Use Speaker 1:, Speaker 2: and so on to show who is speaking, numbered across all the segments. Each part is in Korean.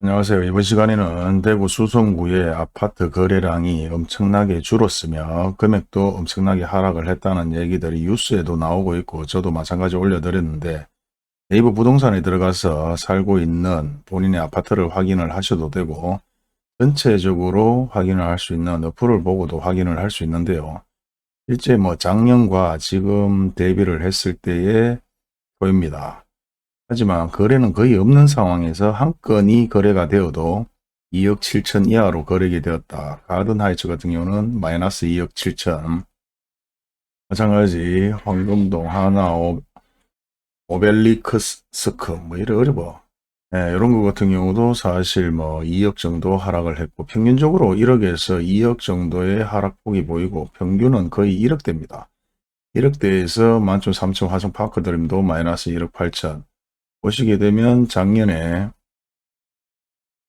Speaker 1: 안녕하세요. 이번 시간에는 대구 수성구의 아파트 거래량이 엄청나게 줄었으며 금액도 엄청나게 하락을 했다는 얘기들이 뉴스에도 나오고 있고 저도 마찬가지 올려드렸는데 네이버 부동산에 들어가서 살고 있는 본인의 아파트를 확인을 하셔도 되고 전체적으로 확인을 할 수 있는 어플을 보고도 확인을 할 수 있는데요. 실제 작년과 지금 대비를 했을 때의 표입니다. 하지만 거래는 거의 없는 상황에서 한 건이 거래가 되어도 2억 7천 이하로 거래가 되었다. 가든하이츠 같은 경우는 마이너스 2억 7천. 마찬가지 황금동 하나 오벨리크스크 이래 어려워. 이런 거 같은 경우도 사실 2억 정도 하락을 했고 평균적으로 1억에서 2억 정도의 하락폭이 보이고 평균은 거의 1억대입니다. 1억대에서 만촌 3천 화성 파크드림도 마이너스 1억 8천. 보시게 되면 작년에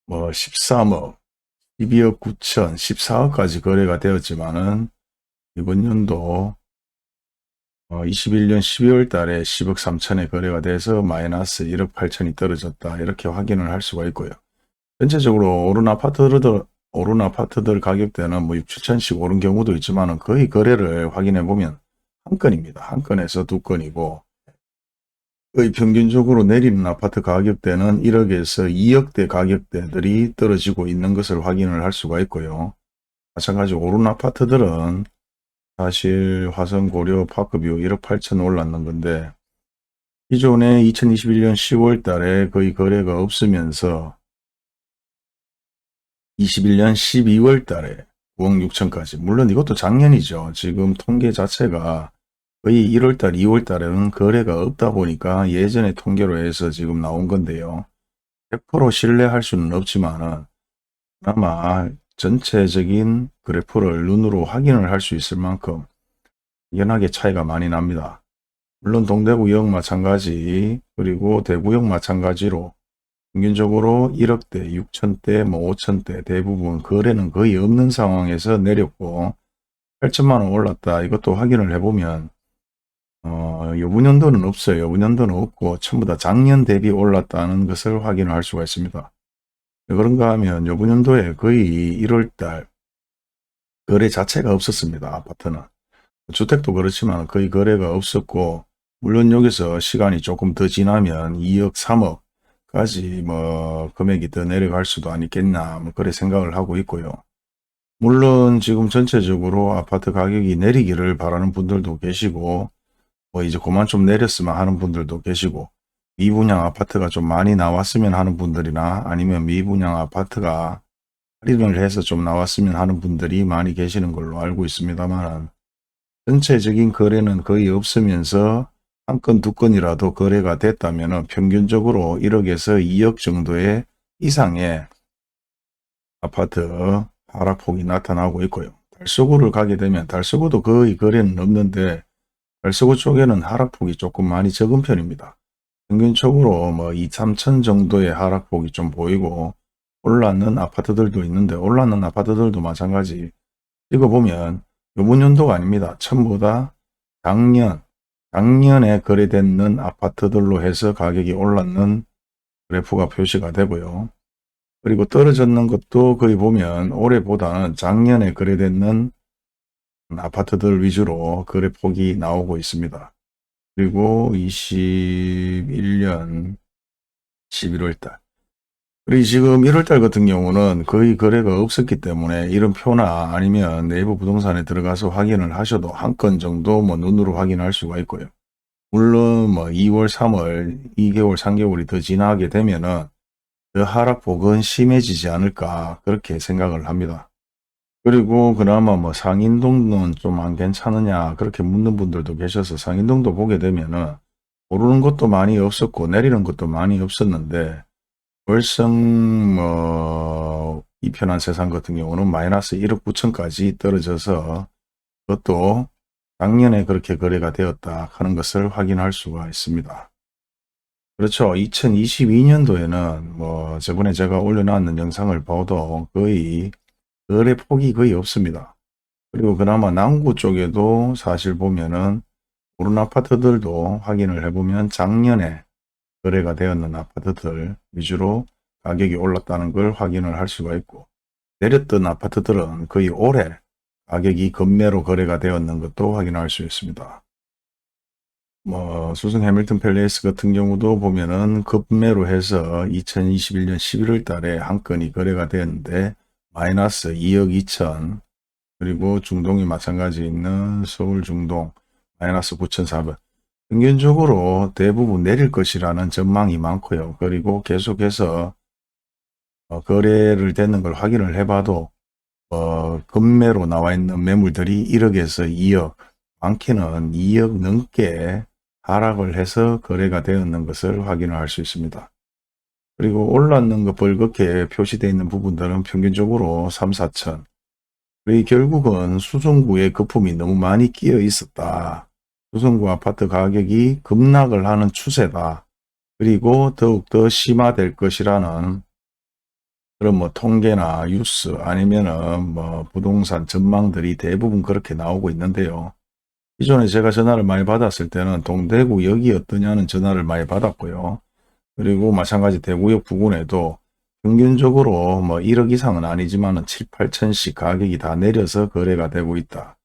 Speaker 1: 13억, 12억 9천, 14억까지 거래가 되었지만은 이번 연도 21년 12월 달에 10억 3천에 거래가 돼서 마이너스 1억 8천이 떨어졌다. 이렇게 확인을 할 수가 있고요. 전체적으로 오른 아파트들 가격대는 6, 7천씩 오른 경우도 있지만은 거의 거래를 확인해 보면 한 건입니다. 한 건에서 두 건이고 거의 평균적으로 내리는 아파트 가격대는 1억에서 2억대 가격대들이 떨어지고 있는 것을 확인을 할 수가 있고요. 마찬가지로 오른 아파트들은 사실 화성 고려 파크뷰 1억 8천 올랐는 건데 기존에 2021년 10월 달에 거의 거래가 없으면서 21년 12월 달에 9억 6천까지, 물론 이것도 작년이죠. 지금 통계 자체가 거의 1월달, 2월달에는 거래가 없다 보니까 예전의 통계로 해서 지금 나온 건데요. 100% 신뢰할 수는 없지만은 아마 전체적인 그래프를 눈으로 확인을 할 수 있을 만큼 연하게 차이가 많이 납니다. 물론 동대구역 마찬가지, 그리고 대구역 마찬가지로 평균적으로 1억대, 6천대, 5천대 대부분 거래는 거의 없는 상황에서 내렸고 8천만 원 올랐다. 이것도 확인을 해보면 요번 연도는 없어요. 요번 연도는 없고 전부 다 작년 대비 올랐다는 것을 확인할 수가 있습니다. 그런가 하면 요번 연도에 거의 1월달 거래 자체가 없었습니다. 아파트는. 주택도 그렇지만 거의 거래가 없었고, 물론 여기서 시간이 조금 더 지나면 2억, 3억까지 금액이 더 내려갈 수도 아니겠나, 그래 생각을 하고 있고요. 물론 지금 전체적으로 아파트 가격이 내리기를 바라는 분들도 계시고, 이제 그만 좀 내렸으면 하는 분들도 계시고, 미분양 아파트가 좀 많이 나왔으면 하는 분들이나 아니면 미분양 아파트가 할인을 해서 좀 나왔으면 하는 분들이 많이 계시는 걸로 알고 있습니다만, 전체적인 거래는 거의 없으면서 한 건, 두 건이라도 거래가 됐다면 평균적으로 1억에서 2억 정도의 이상의 아파트 하락폭이 나타나고 있고요. 달서구를 가게 되면 달서구도 거의 거래는 없는데 달서구 쪽에는 하락폭이 조금 많이 적은 편입니다. 평균적으로 2, 3천 정도의 하락폭이 좀 보이고 올랐는 아파트들도 있는데 올랐는 아파트들도 마찬가지. 이거 보면 요번 연도가 아닙니다. 전부 다 작년에 거래됐는 아파트들로 해서 가격이 올랐는 그래프가 표시가 되고요. 그리고 떨어졌는 것도 거의 보면 올해보다는 작년에 거래됐는 아파트들 위주로 거래폭이 나오고 있습니다. 그리고 21년 11월달. 그리고 지금 1월달 같은 경우는 거의 거래가 없었기 때문에 이런 표나 아니면 네이버 부동산에 들어가서 확인을 하셔도 한 건 정도 눈으로 확인할 수가 있고요. 물론 2월, 3월, 2개월, 3개월이 더 지나게 되면은 그 하락폭은 심해지지 않을까 그렇게 생각을 합니다. 그리고 그나마 상인동은 좀 안 괜찮으냐 그렇게 묻는 분들도 계셔서 상인동도 보게 되면은 오르는 것도 많이 없었고 내리는 것도 많이 없었는데 월성 이편한 세상 같은 경우는 마이너스 1억 9천까지 떨어져서 그것도 작년에 그렇게 거래가 되었다 하는 것을 확인할 수가 있습니다. 그렇죠. 2022년도에는 저번에 제가 올려놨는 영상을 봐도 거의 거래 폭이 거의 없습니다. 그리고 그나마 남구 쪽에도 사실 보면은 오른 아파트들도 확인을 해보면 작년에 거래가 되었는 아파트들 위주로 가격이 올랐다는 걸 확인을 할 수가 있고, 내렸던 아파트들은 거의 올해 가격이 급매로 거래가 되었는 것도 확인할 수 있습니다. 수승 해밀턴 팰리스 같은 경우도 보면은 급매로 해서 2021년 11월 달에 한 건이 거래가 되었는데 마이너스 2억 2천, 그리고 중동이 마찬가지 있는 서울 중동 마이너스 9,400. 평균적으로 대부분 내릴 것이라는 전망이 많고요. 그리고 계속해서 거래를 되는 걸 확인을 해봐도 급매로 나와 있는 매물들이 1억에서 2억, 많게는 2억 넘게 하락을 해서 거래가 되었는 것을 확인을 할 수 있습니다. 그리고 올랐는 것 벌겋게 표시되어 있는 부분들은 평균적으로 3, 4천. 그리고 결국은 수성구에 거품이 너무 많이 끼어 있었다. 수성구 아파트 가격이 급락을 하는 추세다. 그리고 더욱더 심화될 것이라는 그런 통계나 뉴스 아니면은 부동산 전망들이 대부분 그렇게 나오고 있는데요. 기존에 제가 전화를 많이 받았을 때는 동대구 여기 어떠냐는 전화를 많이 받았고요. 그리고 마찬가지 대구역 부근에도 평균적으로 1억 이상은 아니지만 7, 8천씩 가격이 다 내려서 거래가 되고 있다.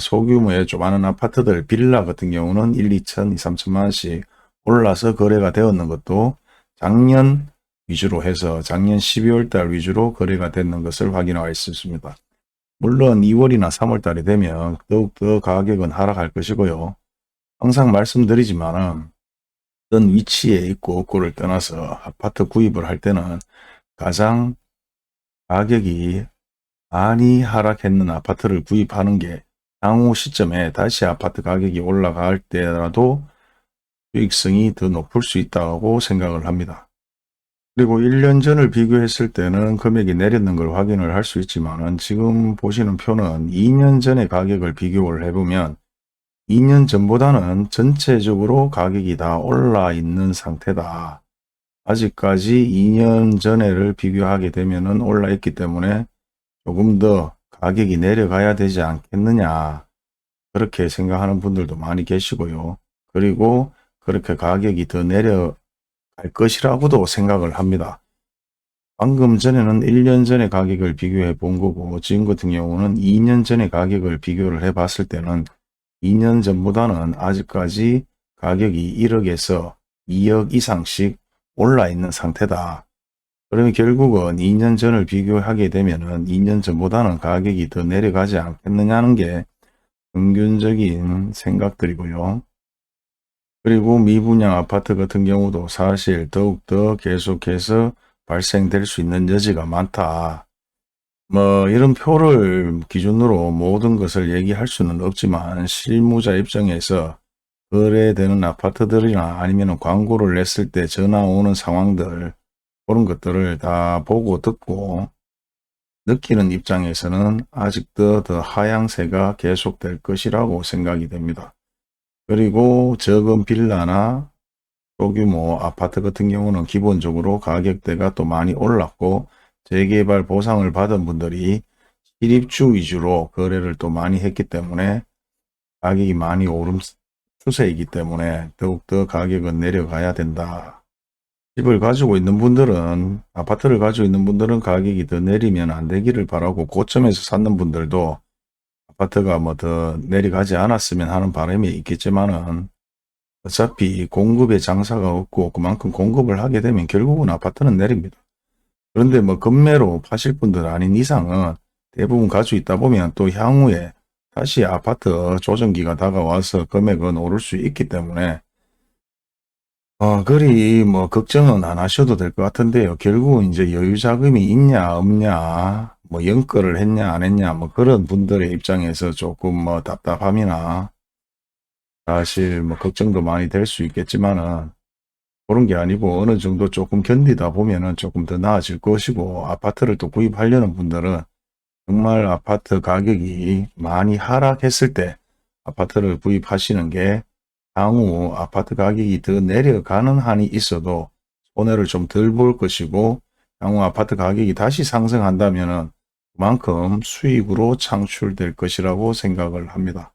Speaker 1: 소규모의 조그마한 아파트들 빌라 같은 경우는 1, 2천, 2, 3천만 원씩 올라서 거래가 되었는 것도 작년 위주로 해서 작년 12월 달 위주로 거래가 되는 것을 확인할 수 있습니다. 물론 2월이나 3월 달이 되면 더욱더 가격은 하락할 것이고요. 항상 말씀드리지만은 어떤 위치에 있고 없고를 떠나서 아파트 구입을 할 때는 가장 가격이 많이 하락했는 아파트를 구입하는 게 향후 시점에 다시 아파트 가격이 올라갈 때라도 수익성이 더 높을 수 있다고 생각을 합니다. 그리고 1년 전을 비교했을 때는 금액이 내렸는 걸 확인을 할 수 있지만 지금 보시는 표는 2년 전의 가격을 비교를 해보면 2년 전보다는 전체적으로 가격이 다 올라 있는 상태다. 아직까지 2년 전에를 비교하게 되면 올라 있기 때문에 조금 더 가격이 내려가야 되지 않겠느냐, 그렇게 생각하는 분들도 많이 계시고요. 그리고 그렇게 가격이 더 내려갈 것이라고도 생각을 합니다. 방금 전에는 1년 전의 가격을 비교해 본 거고 지금 같은 경우는 2년 전의 가격을 비교를 해 봤을 때는 2년 전보다는 아직까지 가격이 1억에서 2억 이상씩 올라 있는 상태다. 그러면 결국은 2년 전을 비교하게 되면은 2년 전보다는 가격이 더 내려가지 않겠느냐는 게 평균적인 생각들이고요. 그리고 미분양 아파트 같은 경우도 사실 더욱더 계속해서 발생될 수 있는 여지가 많다. 이런 표를 기준으로 모든 것을 얘기할 수는 없지만 실무자 입장에서 거래되는 아파트들이나 아니면 광고를 냈을 때 전화 오는 상황들, 그런 것들을 다 보고 듣고 느끼는 입장에서는 아직도 더 하향세가 계속될 것이라고 생각이 됩니다. 그리고 적은 빌라나 소규모 아파트 같은 경우는 기본적으로 가격대가 또 많이 올랐고 재개발 보상을 받은 분들이 실입주 위주로 거래를 또 많이 했기 때문에 가격이 많이 오름 추세이기 때문에 더욱더 가격은 내려가야 된다. 집을 가지고 있는 분들은, 아파트를 가지고 있는 분들은 가격이 더 내리면 안 되기를 바라고 고점에서 샀는 분들도 아파트가 더 내려가지 않았으면 하는 바람이 있겠지만은 어차피 공급에 장사가 없고 그만큼 공급을 하게 되면 결국은 아파트는 내립니다. 그런데 급매로 파실 분들 아닌 이상은 대부분 가지고 있다 보면 또 향후에 다시 아파트 조정기가 다가와서 금액은 오를 수 있기 때문에 그리 걱정은 안 하셔도 될 것 같은데요. 결국은 이제 여유 자금이 있냐 없냐, 연끌을 했냐 안 했냐, 그런 분들의 입장에서 조금 답답함이나 사실 걱정도 많이 될 수 있겠지만은 그런 게 아니고 어느 정도 조금 견디다 보면은 조금 더 나아질 것이고, 아파트를 또 구입하려는 분들은 정말 아파트 가격이 많이 하락했을 때 아파트를 구입하시는 게 향후 아파트 가격이 더 내려가는 한이 있어도 손해를 좀 덜 볼 것이고, 향후 아파트 가격이 다시 상승한다면은 그만큼 수익으로 창출될 것이라고 생각을 합니다.